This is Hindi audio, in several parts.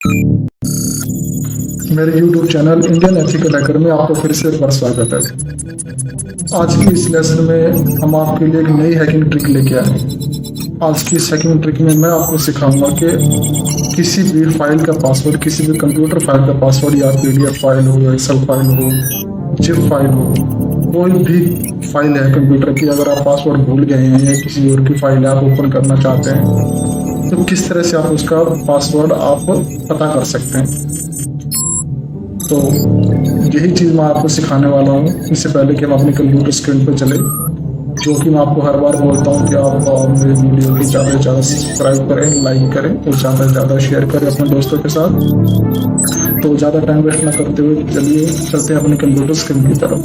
मेरे YouTube channel Indian ethical hacker में आपका फिर से एक बार स्वागत है। आज की इस लेसन में हम आपके लिए एक नई हैकिंग ट्रिक लेके आए हैं। आज की इस हैकिंग ट्रिक में मैं आपको सिखाऊंगा कि किसी भी फाइल का पासवर्ड, किसी भी कंप्यूटर फाइल का पासवर्ड, या PDF फाइल हो, एक्सेल फाइल हो, जिप फाइल हो, कोई भी फाइल है कंप्यूटर की, अगर आप पासवर्ड भूल गए हैं या किसी और की फाइल आप ओपन करना चाहते हैं तो किस तरह से आप उसका पासवर्ड आप पता कर सकते हैं। तो यही चीज़ मैं आपको सिखाने वाला हूँ। इससे पहले कि हम अपनी कंप्यूटर स्क्रीन पर चले, जो कि मैं आपको हर बार बोलता हूँ कि आप मेरे वीडियो को ज़्यादा से ज़्यादा सब्सक्राइब करें, लाइक करें और ज़्यादा से ज़्यादा शेयर करें अपने दोस्तों के साथ। तो ज़्यादा टाइम वेस्ट ना करते हुए चलिए चलते हैं अपनी कंप्यूटर स्क्रीन की तरफ।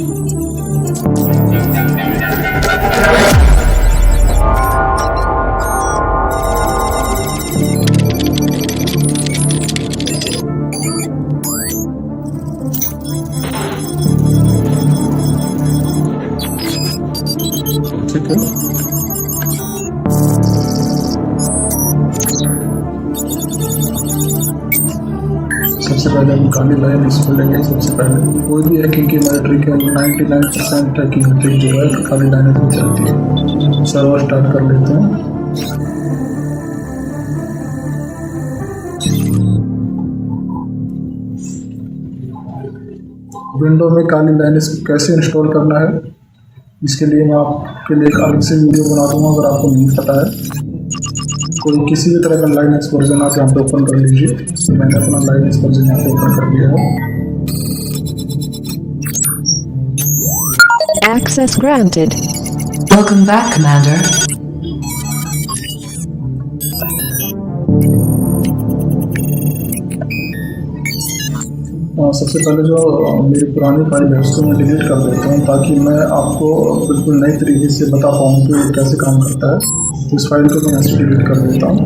ठीक है, सबसे पहले हम काली लाइन इसको लेंगे। सबसे पहले कोई भी हैकिंग की हमारी ट्रिक है, 99% हैकिंग ट्रिक जो है काली लाइन में चलती है। सर्वर स्टार्ट कर लेते हैं। विंडो में काली लाइन इसको कैसे इंस्टॉल करना है, इसके लिए मैं आपके लिए एक अलग से वीडियो बना दूंगा। अगर आपको नहीं पता है, कोई किसी भी तरह का लाइनक्स वर्जन आप यहाँ पे ओपन कर लीजिए। तो मैंने अपना लाइनक्स वर्जन यहाँ पे ओपन कर लिया है। Access granted. Welcome back, Commander. सबसे पहले जो मेरी पुरानी फाइल है उसको मैं डिलीट कर देता हूँ, ताकि मैं आपको बिल्कुल नई तरीके से बता पाऊँ कि ये कैसे काम करता है। तो इस फाइल को मैं ऐसे डिलीट कर देता हूँ।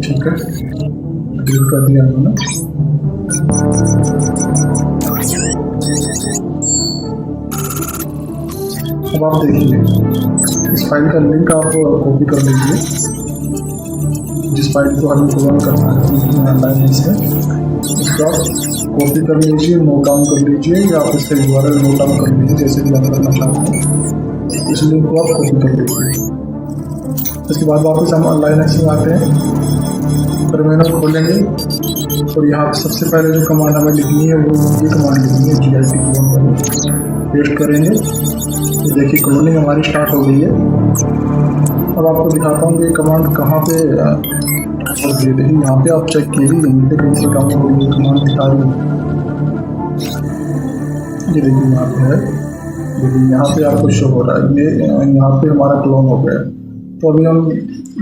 ठीक है, डिलीट कर दिया मैंने। अब आप देखिए, इस फाइल का लिंक आप कॉपी कर लीजिए। जिस फाइल को हमें रन करना है ऑनलाइन से, उसको कॉपी कर लीजिए, नोट डाउन कर लीजिए, या आप इसका URL नोट डाउन कर लीजिए जैसे कि आप करना चाहते हैं। इस लिंक को आप कॉपी कर लीजिए। इसके बाद वापस हम ऑनलाइन में आते हैं, टर्मिनल खोलेंगे और यहाँ पे सबसे पहले जो कमांड हमें लिखनी है वो ये कमांड लिखनी है, GIT क्लोन पेस्ट करेंगे। तो देखिए क्लोनिंग हमारी स्टार्ट हो गई है। अब आपको दिखाता हूँ कि ये कमांड कहाँ पे और देखिए यहाँ पे आप चेक कीजिए कहीं से काम हो रही है, कमांड दिखा रही है। ये देखिए यहाँ पे है, देखिए यहाँ पे आपको शो हो रहा है, ये यहाँ पे हमारा क्लोन हो गया। तो अभी हम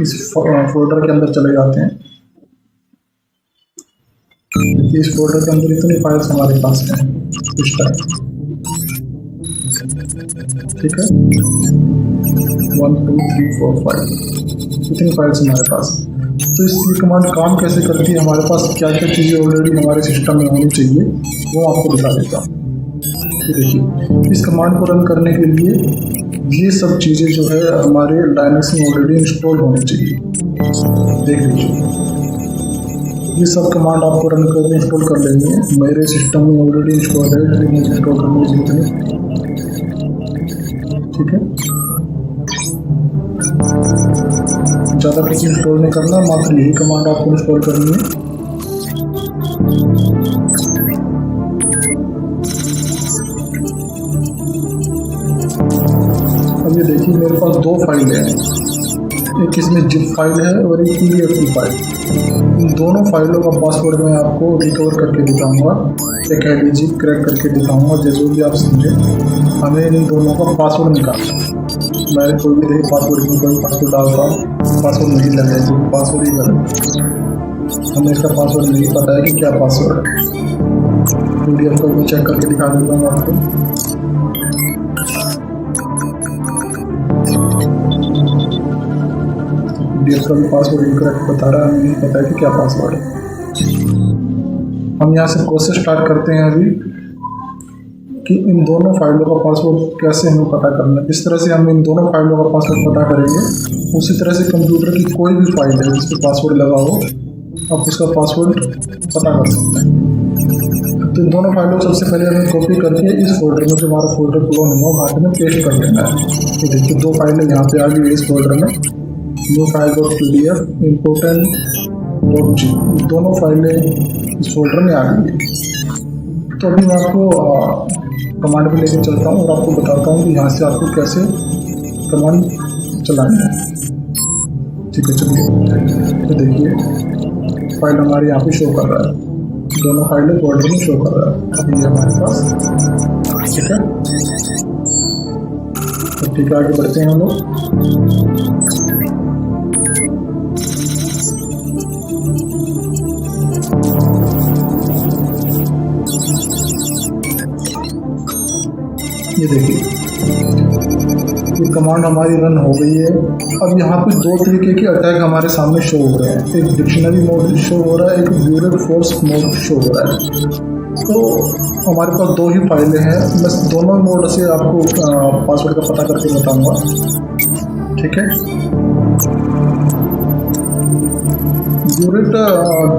इस फोल्डर के अंदर चले जाते हैं। इस फोल्डर के अंदर इतनी फाइल्स हमारे पास हैं इस टाइम। ठीक है, 1 2 3 4 5 इतनी फाइल्स हमारे पास। तो इस कमांड काम कैसे करती है, हमारे पास क्या क्या चीज़ें ऑलरेडी हमारे सिस्टम में होनी चाहिए वो आपको दिखा देता हूँ। तो देखिए, इस कमांड को रन करने के लिए ये सब चीज़ें जो है हमारे लाइनक्स में ऑलरेडी इंस्टॉल होनी चाहिए। देख लीजिए, ये सब कमांड आपको रन करके इंस्टॉल कर लेनी है। मेरे सिस्टम में ऑलरेडी इंस्टॉल है, इंस्टॉल करने की जरूरत है। ठीक है, ज़्यादा कुछ इंस्टॉल नहीं करना, मात्र यही कमांड आपको इंस्टॉल करनी है। अब ये देखिए, मेरे पास दो फाइल है, एक इसमें जिप फाइल है और एक PDF की फाइल। इन दोनों फाइलों का पासवर्ड मैं आपको रिकवर करके दिखाऊंगा, या कह लीजिए क्रैक करके दिखाऊंगा, जैसे भी आप समझे। हमें इन दोनों का पासवर्ड निकालना है। मैं कोई भी देखिए पासवर्ड में कोई पासवर्ड डालता हूँ, पासवर्ड नहीं लगे क्योंकि पासवर्ड ही गलत। हमें इसका पासवर्ड नहीं पता है कि क्या पासवर्ड है। PDF को मैं चेक करके दिखा देता हूँ आपको। PDF का भी पासवर्ड इनकरेक्ट बता रहा है, हमें नहीं पता है कि क्या पासवर्ड है। हम यहाँ से प्रोसेस स्टार्ट करते हैं अभी कि इन दोनों फाइलों का पासवर्ड कैसे हमें पता करना है। जिस तरह से हम इन दोनों फाइलों का पासवर्ड पता करेंगे, उसी तरह से कंप्यूटर की कोई भी फाइल है जिसपे पासवर्ड लगा हो आप उसका पासवर्ड पता कर सकते हैं। तो इन दोनों फाइलों को सबसे पहले हमें कॉपी करके इस फोल्डर में जो हमारा फोल्डर क्लोन हुआ वहाँ पे हमें पेस्ट कर लेना है। तो देखिए 2 फाइलें यहाँ पे आ गई इस फोल्डर में, new file dot PDF, important dot G, दोनों फाइलें इस फोल्डर में आ गई। तो अभी मैं आपको कमांड पे लेके चलता हूँ और आपको बताता हूँ कि यहाँ से आपको कैसे कमांड चलानी है। ठीक है, चलिए। तो देखिए फाइल हमारे यहाँ पे शो कर रहा है, दोनों फाइलें फोल्डर में शो कर रहा है अभी हमारे पास। ठीक है, तो ठीक है, आगे बढ़ते हैं हम लोग। ये देखिए ये कमांड हमारी रन हो गई है। अब यहाँ पे 2 तरीके के अटैक हमारे सामने शो हो रहे हैं, एक डिक्शनरी मोड शो हो रहा है, एक ब्यूरेट फोर्स मोड शो हो रहा है। तो हमारे पास 2 ही फाइलें हैं, मैं दोनों मोड से आपको पासवर्ड का पता करके बताऊंगा। ठीक है, ब्यूरेट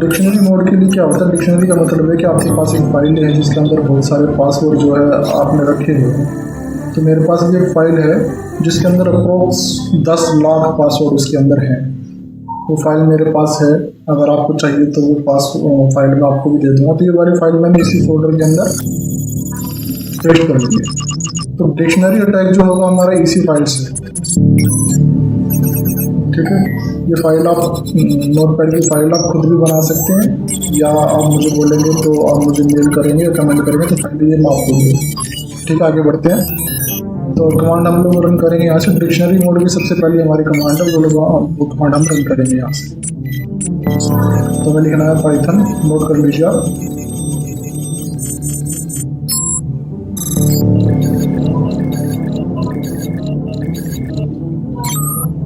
डिक्शनरी मोड के लिए क्या होता है? डिक्शनरी का मतलब है कि आपके पास एक फाइल है जिसके अंदर बहुत सारे पासवर्ड जो है आपने रखे हैं। तो मेरे पास ये फाइल है जिसके अंदर अप्रोक्स 10 लाख पासवर्ड उसके अंदर हैं। वो फाइल मेरे पास है, अगर आपको चाहिए तो वो फाइल मैं आपको भी दे दूँगा। तो ये वाली फाइल मैंने इसी फोल्डर के अंदर पेस्ट कर दी है। तो डिक्शनरी अटैक जो होगा हमारा इसी फाइल से। ठीक है, ये फाइल आप नोटपैड की फाइल आप खुद भी बना सकते हैं, या आप मुझे बोलेंगे तो आप मुझे मेल करेंगे या कमेंट करेंगे तो फाइल ये मैं आपको दूँगा। ठीक है, आगे बढ़ते हैं। तो कमांड हम लोग रन करेंगे यहाँ से। डिक्शनरी मोड की सबसे पहले हमारी कमांड है, वो कमांड हम रन करेंगे यहाँ से। तो मैं लिखना है पाइथन, नोट कर लीजिए आप।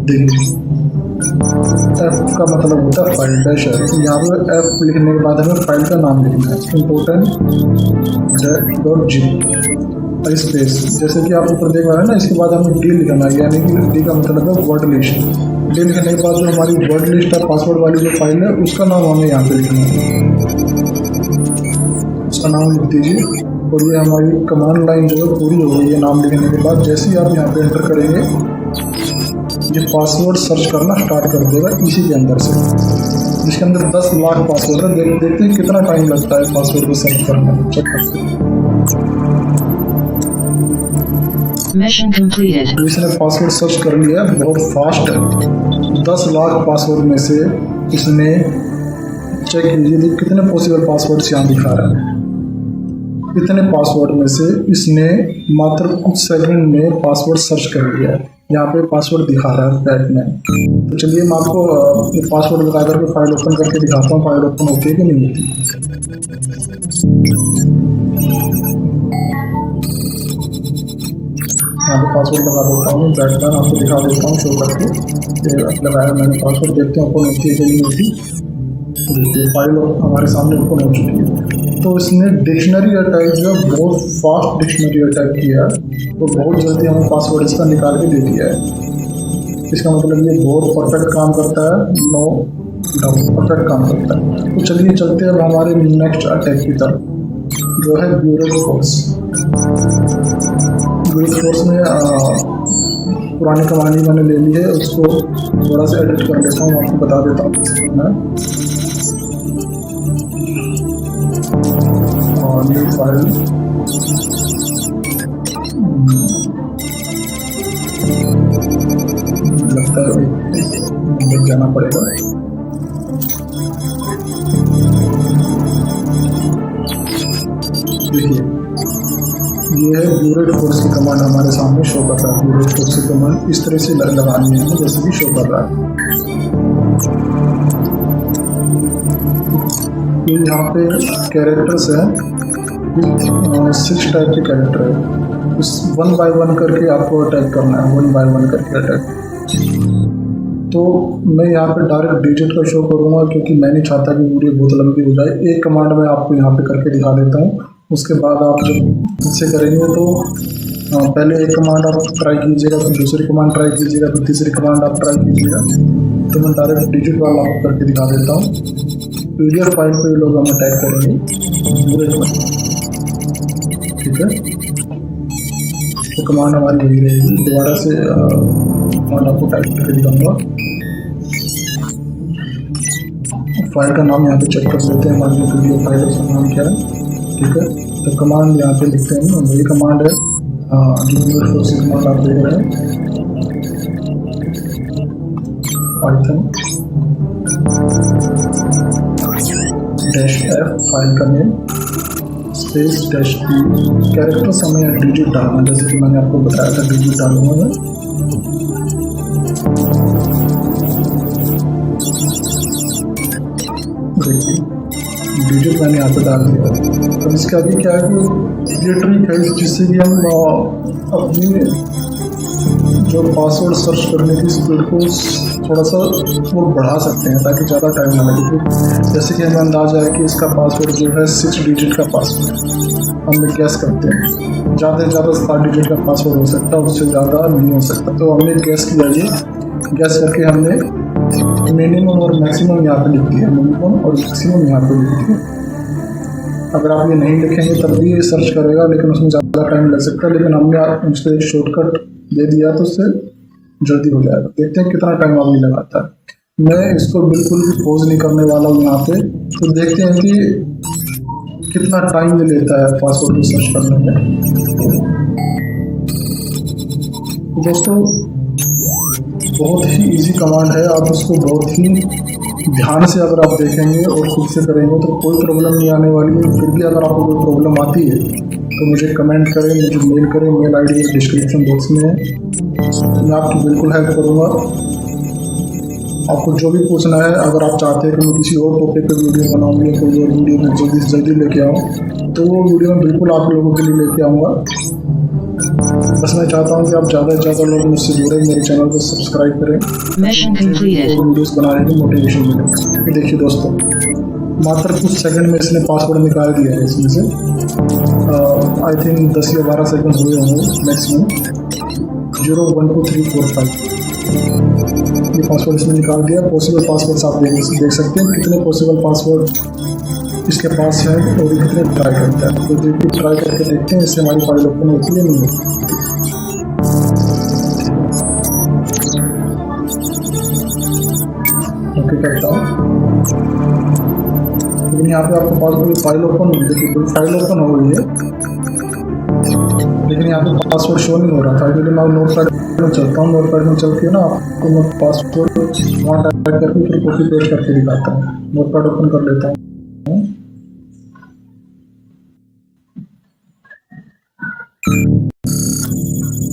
देखिए F का मतलब होता है फाइल डैशर। यहाँ पे F लिखने के बाद हमें फाइल का नाम लिखना है, इम्पोर्टेंट डॉट जी स्पेस, जैसे कि आप ऊपर देख रहे हैं ना। इसके बाद हमें डी लिखना है, यानी कि डी का मतलब है वर्ड लिस्ट। डी लिखने के बाद जो हमारी वर्ड लिस्ट है पासवर्ड वाली जो फाइल है उसका नाम हमें यहाँ पे लिखना है, उसका नाम लिख दीजिए। और ये हमारी कमांड लाइन जो है पूरी हो गई है नाम लिखने के बाद। जैसे ही आप यहाँ पे एंटर करेंगे ये पासवर्ड सर्च करना स्टार्ट कर देगा इसी के अंदर से, जिसके अंदर 10 लाख पासवर्ड है। देखते हैं कितना टाइम लगता है पासवर्ड को सर्च करने में। चेक करते हैं। Mission completed. इसने पासवर्ड सर्च कर लिया, बहुत फास्ट है। 10 लाख पासवर्ड में से इसने चेक कीजिए कितने पॉसिबल पासवर्ड्स यहाँ दिखा रहा है। इतने पासवर्ड में से इसने मात्र कुछ सेकंड में पासवर्ड सर्च कर लिया है। यहाँ पे पासवर्ड दिखा रहा है पैड में। तो चलिए मैं आपको ये पासवर्ड बता करके फाइल ओपन करके दिखाता हूँ, फाइल ओपन होती है कि नहीं होती। यहाँ पे पासवर्ड लगा देता हूँ, बैकग्राउंड आपको दिखा देता हूँ शो करके। लगाया मैंने पासवर्ड, देखते हैं ओपन होती है कि नहीं होती। देखिए फाइल हमारे सामने ओपन हो चुकी है। तो इसने डिक्शनरी अटैक जो बहुत फास्ट डिक्शनरी अटैक किया है, तो बहुत जल्दी हमें पासवर्ड इसका निकाल के दे दिया है। इसका मतलब ये बहुत परफेक्ट काम करता है, नो डाउट परफेक्ट काम करता है। तो चलिए चलते हैं अब हमारे नेक्स्ट अटैक की तरफ, जो है ब्यूरेट फोर्स। ब्यूरेट फोर्स में पुरानी कहानी मैंने ले ली है, उसको थोड़ा सा एडिट कर लेता हूँ, आपको बता देता हूँ मैं। और न्यू फाइल लगता है एक जाना पड़ेगा। देखिए ये है ब्यूरेट फोर्स की कमांड हमारे सामने शो कर रहा है। ब्यूरेट फोर्स की कमांड इस तरह से लगानी है जैसे कि शो कर रहा है। ये यहाँ पे कैरेक्टर्स है, 6 टाइप के कैरेक्टर है। उस 1 बाय 1 करके आपको अटैक करना है, 1 बाय 1 करके अटैक। तो मैं यहाँ पे डायरेक्ट डिजिट का शो करूँगा क्योंकि मैं नहीं चाहता कि वीडियो बहुत लंबी हो जाए। एक कमांड मैं आपको यहाँ पे करके दिखा देता हूँ, उसके बाद आप जब इससे करेंगे तो पहले एक कमांड आप ट्राई कीजिएगा, फिर दूसरी कमांड ट्राई कीजिएगा, फिर तीसरी कमांड आप ट्राई कीजिएगा। तो मैं डायरेक्ट डिजिट वाला आपको करके दिखा देता हूँ। पीडीएफ फाइल पे लोग हम टाइप करेंगे बुलेट में, ठीक है। तो कमांड हमारी वही रहेगी। दोबारा से कमांड आपको टाइप करके दिखाऊंगा। फाइल का नाम यहाँ पे चेक कर लेते हैं, हमारी जो पीडीएफ फाइल है उसका नाम क्या है, ठीक है। तो कमांड यहाँ पे लिखते हैं, वही कमांड है जो कमांड आप देख रहे हैं, पाइथन -f फाइल का नेम स्पेस -p कैरेक्टर समय डिजिट डालना, जैसे कि मैंने आपको बताया था डिजिट डालूंगा मैं। देखिए डिजिट मैंने यहाँ पे डाल दिया। अब इसका भी क्या है कि ये ट्रिक है जिससे कि हम अपनी जो पासवर्ड सर्च करने की स्पीड को थोड़ा सा वो बढ़ा सकते हैं ताकि ज़्यादा टाइम ना लगे। जैसे कि हमें अंदाजा है कि इसका पासवर्ड जो है 6 डिजिट का पासवर्ड हम गैस करते हैं, ज़्यादा से ज़्यादा 7 डिजिट का पासवर्ड हो सकता है, उससे ज़्यादा नहीं हो सकता। तो हमने गैस किया, ये गैस करके हमने मिनिमम और मैक्सिमम यहाँ पे लिख दिया, मिनिमम और मैक्सिमम यहाँ पे लिख दिया। अगर आप ये नहीं लिखेंगे तब भी ये सर्च करेगा, लेकिन उसमें ज़्यादा टाइम लग सकता है। लेकिन हमने उसको एक शॉर्टकट दे दिया तो उससे जल्दी हो जाएगा। देखते हैं कितना टाइम अभी लगाता है। मैं इसको बिल्कुल भी पॉज नहीं करने वाला हूँ यहाँ पे, तो देखते हैं कि कितना टाइम ये लेता है पासवर्ड को सर्च करने में। दोस्तों बहुत ही इजी कमांड है, आप उसको बहुत ही ध्यान से अगर आप देखेंगे और खुद से करेंगे तो कोई प्रॉब्लम नहीं आने वाली है। फिर भी अगर आपको कोई प्रॉब्लम आती है तो मुझे कमेंट करें, मुझे मेल करें, मेल आईडी डिस्क्रिप्शन बॉक्स में है, मैं आपकी बिल्कुल हेल्प करूँगा। आपको जो भी पूछना है, अगर आप चाहते हैं कि मैं किसी और टॉपिक पर वीडियो बनाऊँ या कोई और वीडियो में जल्दी से जल्दी लेके आऊँ, तो वो वीडियो मैं बिल्कुल आप लोगों के लिए लेके आऊँगा। बस मैं चाहता हूँ कि आप ज़्यादा से ज़्यादा लोग मुझसे जुड़े, मेरे चैनल को सब्सक्राइब करें, Mission completed. और वीडियोस बनाने की मोटिवेशन मिले। ये देखिए दोस्तों, मात्र कुछ सेकंड में इसने पासवर्ड निकाल दिया है इसमें से। आई थिंक 10 या 12 सेकंड हुए होंगे मैक्सिमम। 01234 ये पासवर्ड इसने निकाल दिया। पॉसिबल पासवर्ड्स आप देख सकते हैं, कितने पॉसिबल पासवर्ड इसके पास है और कितने ट्राई करता है। तो देखिए ट्राई करके देखते हैं इससे हमारी फाइल ओपन होती है नहीं होती। ओके करता हूँ, लेकिन यहाँ पे आपके पास कोई फाइल ओपन नहीं, देखिए कोई फाइल ओपन हो गई है, लेकिन यहाँ पे पासवर्ड शो नहीं हो रहा था। क्योंकि मैं नोटपैड में चलता हूँ, नोटपैड में चल के ना आपको मैं पासवर्ड वहाँ टाइप करके फिर कॉपी पेस्ट करके दिखाता हूँ। नोटपैड ओपन कर लेता हूँ।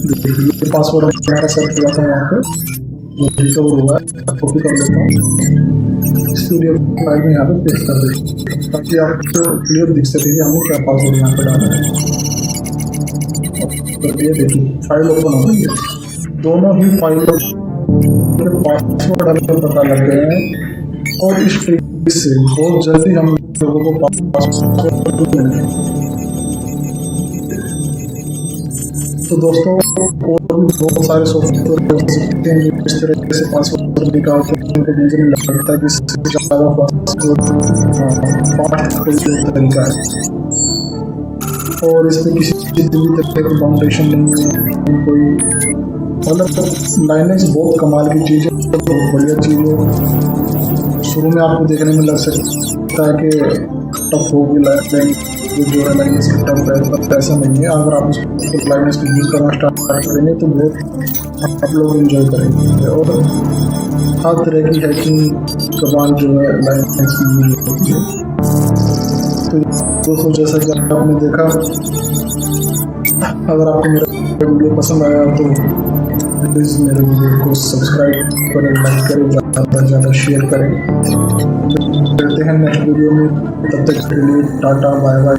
देखिए पासवर्ड हमारा सर्च किया था यहाँ पे, जो रिकवर हुआ है, कॉपी कर लेता हूँ, इस वीडियो फाइल में यहाँ पे पेस्ट कर देता हूँ ताकि आपको क्लियर दिख सके कि हमें क्या पासवर्ड यहाँ पे डालना है। तो ये देखिए फाइल ओपन हो गई है, दोनों ही फाइलों के पासवर्ड हमें पता लग गए हैं और इस ट्रिक से बहुत जल्दी हम लोगों को पासवर्ड मिलेंगे। तो दोस्तों और भी बहुत सारे सॉफ्टवेयर हो सकते हैं जो इस तरह से पासवर्ड निकालते हैं, उनको मुझे नहीं लगता कि इससे ज़्यादा पासवर्ड फास्ट कोई तरीका है। और इस पर किसी भी तरह की फाउंडेशन नहीं है कोई, मतलब लाइनेज बहुत कमाल की चीज़ है, बहुत बढ़िया चीज़ है। शुरू में आपको देखने में लग सकता है कि टफ होगी लाइनेज, जो है लाइनेज की टफ है, पर ऐसा नहीं है। अगर आप उसको लाइनेज को यूज़ करना स्टार्ट करेंगे तो बहुत आप लोग एंजॉय करेंगे। और हर तरह की हैकिंग कमांड जो है लाइनेज की यूज होती है। तो दोस्तों जैसा कि आपने देखा, अगर आपको मेरा वीडियो पसंद आया तो प्लीज़ मेरे वीडियो को सब्सक्राइब करें, लाइक करें, ज़्यादा से ज़्यादा शेयर करें। मिलते हैं नेक्स्ट वीडियो में, तब तक के लिए टाटा बाय बाय।